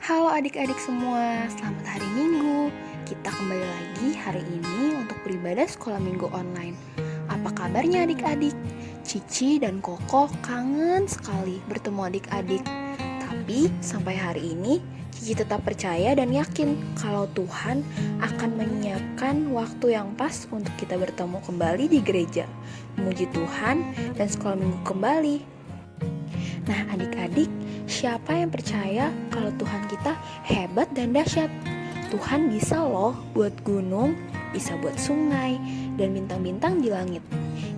Halo adik-adik semua, selamat hari Minggu. Kita kembali lagi hari ini untuk beribadah sekolah minggu online. Apa kabarnya adik-adik? Cici dan Koko kangen sekali bertemu adik-adik. Tapi sampai hari ini, Cici tetap percaya dan yakin kalau Tuhan akan menyiapkan waktu yang pas untuk kita bertemu kembali di gereja, memuji Tuhan dan sekolah minggu kembali. Nah adik-adik, siapa yang percaya kalau Tuhan kita hebat dan dahsyat? Tuhan bisa loh buat gunung, bisa buat sungai, dan bintang-bintang di langit.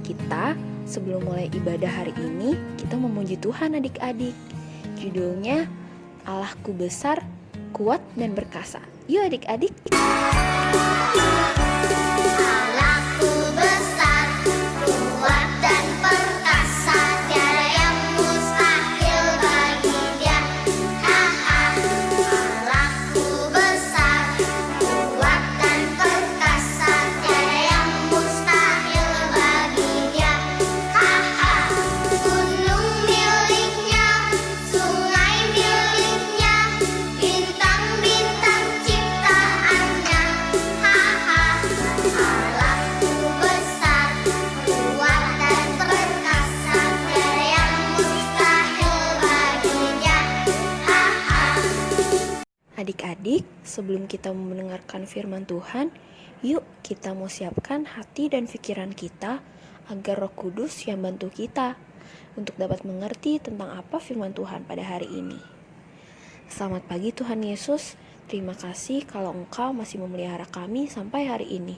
Kita sebelum mulai ibadah hari ini, kita memuji Tuhan adik-adik. Judulnya, Allahku besar, kuat, dan berkasa. Yuk adik-adik. Adik-adik, sebelum kita mendengarkan firman Tuhan, yuk kita mau siapkan hati dan pikiran kita agar Roh Kudus yang bantu kita untuk dapat mengerti tentang apa firman Tuhan pada hari ini. Selamat pagi Tuhan Yesus, terima kasih kalau Engkau masih memelihara kami sampai hari ini.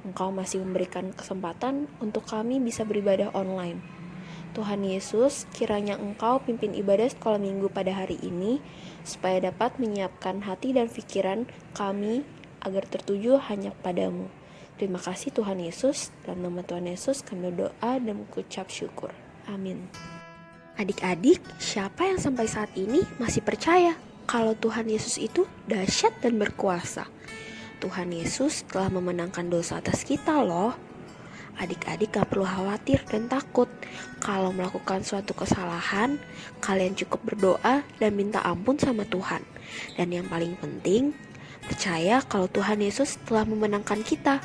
Engkau masih memberikan kesempatan untuk kami bisa beribadah online. Tuhan Yesus, kiranya Engkau pimpin ibadah sekolah minggu pada hari ini, supaya dapat menyiapkan hati dan pikiran kami agar tertuju hanya kepadamu. Terima kasih Tuhan Yesus, dalam nama Tuhan Yesus kami berdoa dan mengucap syukur. Amin. Adik-adik, siapa yang sampai saat ini masih percaya kalau Tuhan Yesus itu dahsyat dan berkuasa? Tuhan Yesus telah memenangkan dosa atas kita loh. Adik-adik gak perlu khawatir dan takut. Kalau melakukan suatu kesalahan, kalian cukup berdoa dan minta ampun sama Tuhan. Dan yang paling penting, percaya kalau Tuhan Yesus telah memenangkan kita.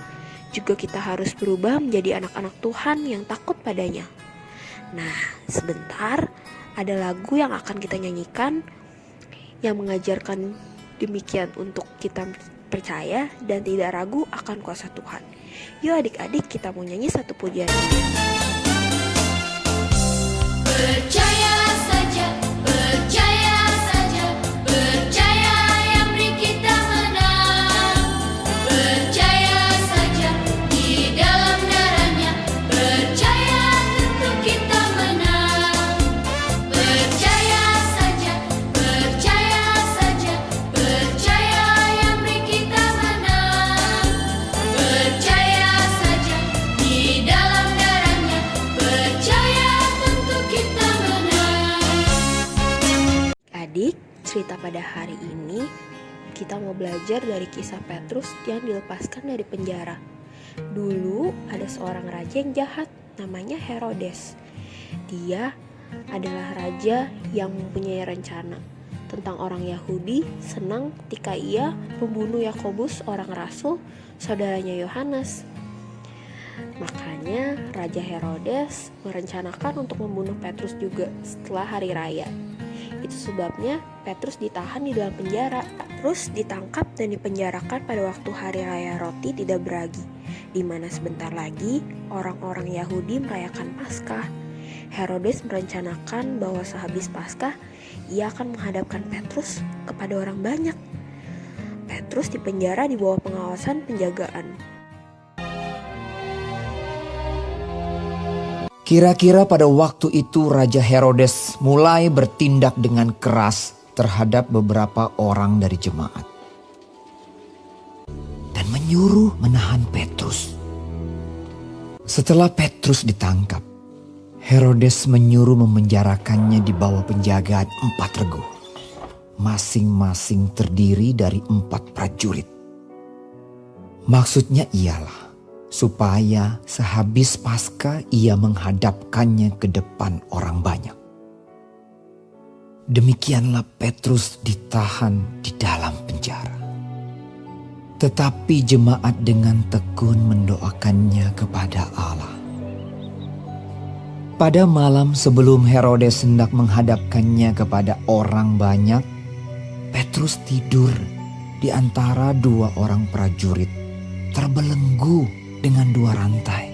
Juga kita harus berubah menjadi anak-anak Tuhan yang takut padanya. Nah, sebentar ada lagu yang akan kita nyanyikan yang mengajarkan demikian untuk kita percaya dan tidak ragu akan kuasa Tuhan. Yuk adik-adik, kita mau nyanyi satu pujian. Percaya saja, percaya saja, percaya yang beri kita menang. Percaya saja di dalam darahnya, percaya tentu kita menang. Percaya saja, percaya saja, percaya yang beri kita menang. Percaya saja di dalam darahnya, percaya tentu kita menang. Adik, cerita pada hari ini kita mau belajar dari kisah Petrus yang dilepaskan dari penjara. Dulu ada seorang raja yang jahat, namanya Herodes. Dia adalah raja yang mempunyai rencana tentang orang Yahudi senang ketika ia membunuh Yakobus, orang rasul, saudaranya Yohanes. Makanya Raja Herodes merencanakan untuk membunuh Petrus juga setelah hari raya. Itu sebabnya Petrus ditahan di dalam penjara, terus ditangkap dan dipenjarakan pada waktu hari raya roti tidak beragi, di mana sebentar lagi orang-orang Yahudi merayakan Paskah. Herodes merencanakan bahwa sehabis Paskah ia akan menghadapkan Petrus kepada orang banyak. Petrus dipenjara di bawah pengawasan penjagaan. Kira-kira pada waktu itu Raja Herodes mulai bertindak dengan keras terhadap beberapa orang dari jemaat dan menyuruh menahan Petrus. Setelah Petrus ditangkap, Herodes menyuruh memenjarakannya di bawah penjagaan 4 regu, masing-masing terdiri dari 4 prajurit. Maksudnya ialah supaya sehabis Paskah ia menghadapkannya ke depan orang banyak. Demikianlah Petrus ditahan di dalam penjara. Tetapi jemaat dengan tekun mendoakannya kepada Allah. Pada malam sebelum Herodes hendak menghadapkannya kepada orang banyak, Petrus tidur di antara dua orang prajurit, terbelenggu dengan dua rantai.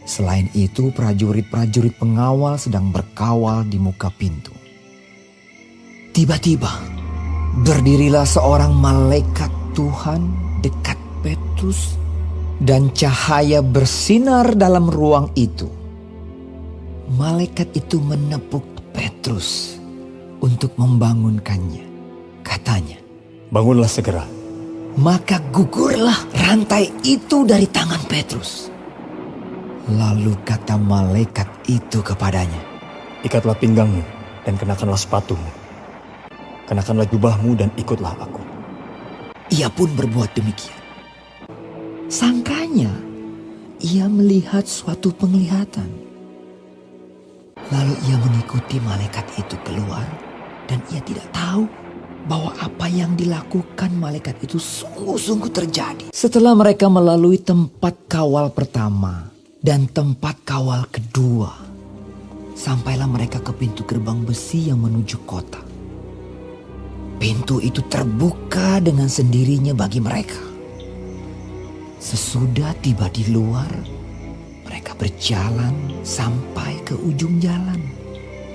Selain itu, prajurit-prajurit pengawal sedang berkawal di muka pintu. Tiba-tiba, berdirilah seorang malaikat Tuhan dekat Petrus, dan cahaya bersinar dalam ruang itu. Malaikat itu menepuk Petrus untuk membangunkannya. Katanya, "Bangunlah segera." maka gugurlah rantai itu dari tangan Petrus. Lalu kata malaikat itu kepadanya, "Ikatlah pinggangmu dan kenakanlah sepatumu. Kenakanlah jubahmu dan ikutlah aku." Ia pun berbuat demikian. Sangkanya ia melihat suatu penglihatan. Lalu ia mengikuti malaikat itu keluar, dan ia tidak tahu bahwa apa yang dilakukan malaikat itu sungguh-sungguh terjadi. Setelah mereka melalui tempat kawal pertama dan tempat kawal kedua, sampailah mereka ke pintu gerbang besi yang menuju kota. Pintu itu terbuka dengan sendirinya bagi mereka. Sesudah tiba di luar, mereka berjalan sampai ke ujung jalan.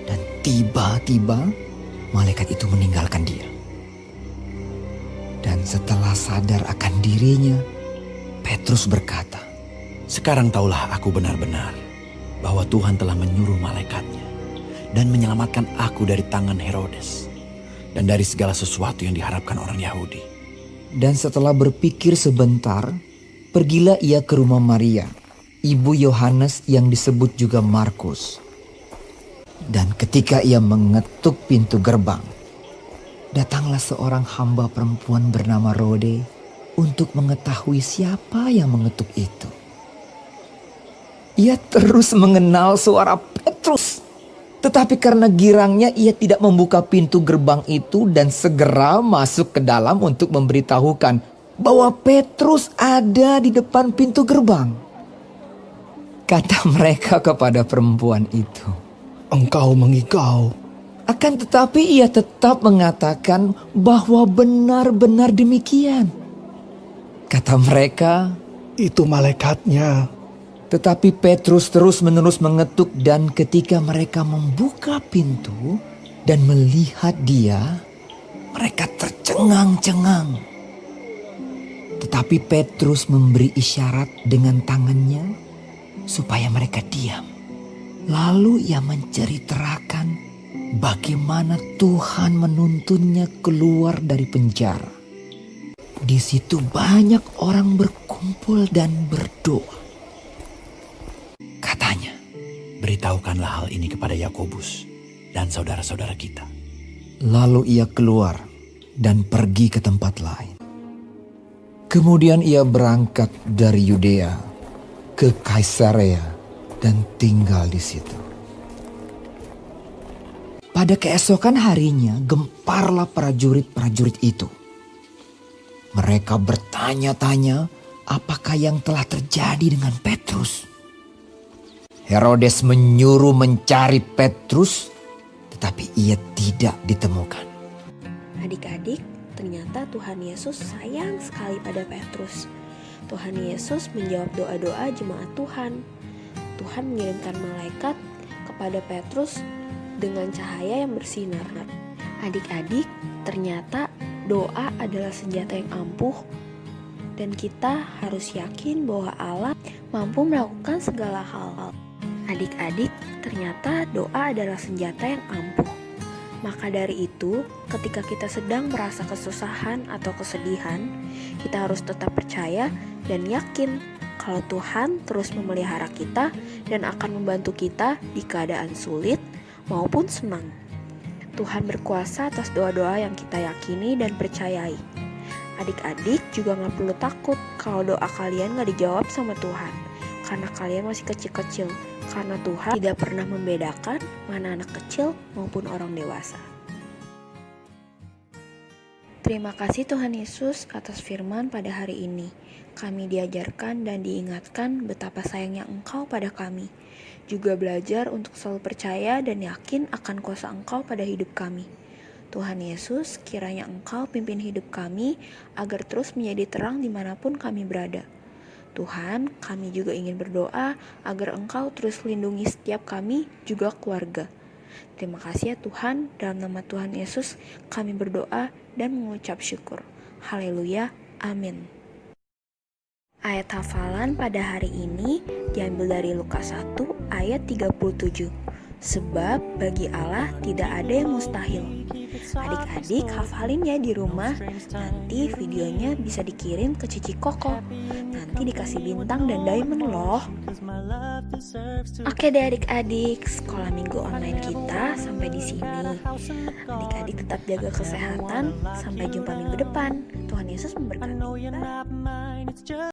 Dan tiba-tiba malaikat itu meninggalkan dia. Dan setelah sadar akan dirinya, Petrus berkata, "Sekarang taulah aku benar-benar bahwa Tuhan telah menyuruh malaikatnya dan menyelamatkan aku dari tangan Herodes dan dari segala sesuatu yang diharapkan orang Yahudi." Dan setelah berpikir sebentar, pergilah ia ke rumah Maria, ibu Yohanes yang disebut juga Markus. Dan ketika ia mengetuk pintu gerbang, datanglah seorang hamba perempuan bernama Rode untuk mengetahui siapa yang mengetuk itu. Ia terus mengenal suara Petrus. Tetapi karena girangnya ia tidak membuka pintu gerbang itu dan segera masuk ke dalam untuk memberitahukan bahwa Petrus ada di depan pintu gerbang. Kata mereka kepada perempuan itu, "Engkau mengigau." akan tetapi ia tetap mengatakan bahwa benar-benar demikian. Kata mereka, "Itu malaikatnya." tetapi Petrus terus-menerus mengetuk, dan ketika mereka membuka pintu dan melihat dia, mereka tercengang-cengang. Tetapi Petrus memberi isyarat dengan tangannya supaya mereka diam. Lalu ia menceritakan bagaimana Tuhan menuntunnya keluar dari penjara. Di situ banyak orang berkumpul dan berdoa. Katanya, Beritahukanlah hal ini kepada Yakobus dan saudara-saudara kita. lalu ia keluar dan pergi ke tempat lain. Kemudian ia berangkat dari Yudea ke Kaisarea dan tinggal di situ. Pada keesokan harinya gemparlah prajurit-prajurit itu. Mereka bertanya-tanya apakah yang telah terjadi dengan Petrus. Herodes menyuruh mencari Petrus, tetapi ia tidak ditemukan. Adik-adik, ternyata Tuhan Yesus sayang sekali pada Petrus. Tuhan Yesus menjawab doa-doa jemaat Tuhan. Tuhan mengirimkan malaikat kepada Petrus dengan cahaya yang bersinar. Adik-adik, ternyata doa adalah senjata yang ampuh, dan kita harus yakin bahwa Allah mampu melakukan segala hal. Adik-adik, ternyata doa adalah senjata yang ampuh. Maka dari itu, ketika kita sedang merasa kesusahan atau kesedihan, kita harus tetap percaya dan yakin kalau Tuhan terus memelihara kita dan akan membantu kita di keadaan sulit maupun senang. Tuhan berkuasa atas doa-doa yang kita yakini dan percayai. Adik-adik juga gak perlu takut kalau doa kalian gak dijawab sama Tuhan, karena kalian masih kecil-kecil. karena Tuhan tidak pernah membedakan mana anak kecil maupun orang dewasa. Terima kasih Tuhan Yesus atas firman pada hari ini. Kami diajarkan dan diingatkan betapa sayangnya Engkau pada kami. Juga belajar untuk selalu percaya dan yakin akan kuasa Engkau pada hidup kami. Tuhan Yesus, kiranya Engkau pimpin hidup kami agar terus menjadi terang dimanapun kami berada. Tuhan, kami juga ingin berdoa agar Engkau terus lindungi setiap kami, juga keluarga. Terima kasih ya Tuhan, dalam nama Tuhan Yesus kami berdoa dan mengucap syukur. Haleluya, amin. Ayat hafalan pada hari ini diambil dari Lukas 1 ayat 37. Sebab bagi Allah tidak ada yang mustahil. Adik-adik hafalin ya di rumah. Nanti videonya bisa dikirim ke Cici Koko. Nanti dikasih bintang dan diamond loh. Oke deh adik-adik, sekolah minggu online kita sampai di sini. Adik-adik tetap jaga kesehatan. Sampai jumpa minggu depan. Tuhan Yesus memberkati.